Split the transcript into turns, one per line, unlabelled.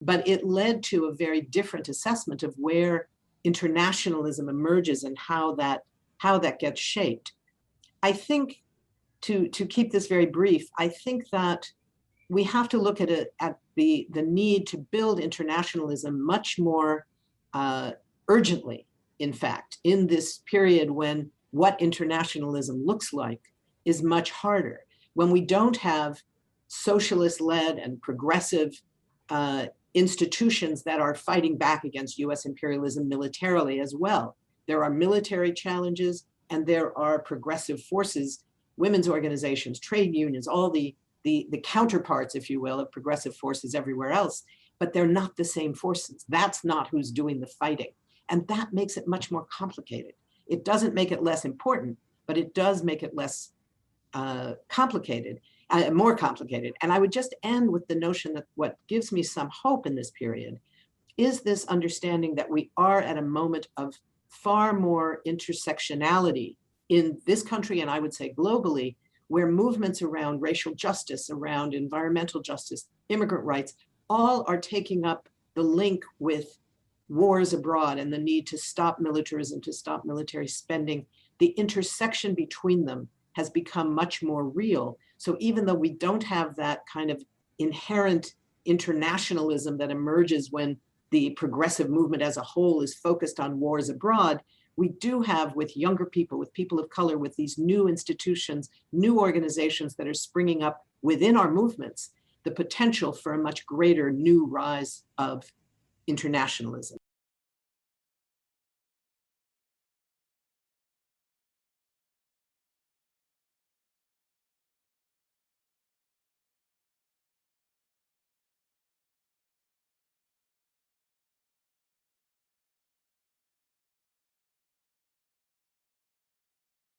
but it led to a very different assessment of where internationalism emerges and how that gets shaped. I think, to keep this very brief, I think that we have to look at the need to build internationalism much more urgently, in fact, in this period when what internationalism looks like is much harder. When we don't have socialist-led and progressive institutions that are fighting back against US imperialism militarily as well. There are military challenges and there are progressive forces, women's organizations, trade unions, all the counterparts, if you will, of progressive forces everywhere else, but they're not the same forces. That's not who's doing the fighting. And that makes it much more complicated. It doesn't make it less important, but it does make it less complicated, more complicated. And I would just end with the notion that what gives me some hope in this period is this understanding that we are at a moment of far more intersectionality in this country, and I would say globally, where movements around racial justice, around environmental justice, immigrant rights, all are taking up the link with wars abroad and the need to stop militarism, to stop military spending. The intersection between them has become much more real. So even though we don't have that kind of inherent internationalism that emerges when the progressive movement as a whole is focused on wars abroad, we do have, with younger people, with people of color, with these new institutions, new organizations that are springing up within our movements, the potential for a much greater new rise of internationalism.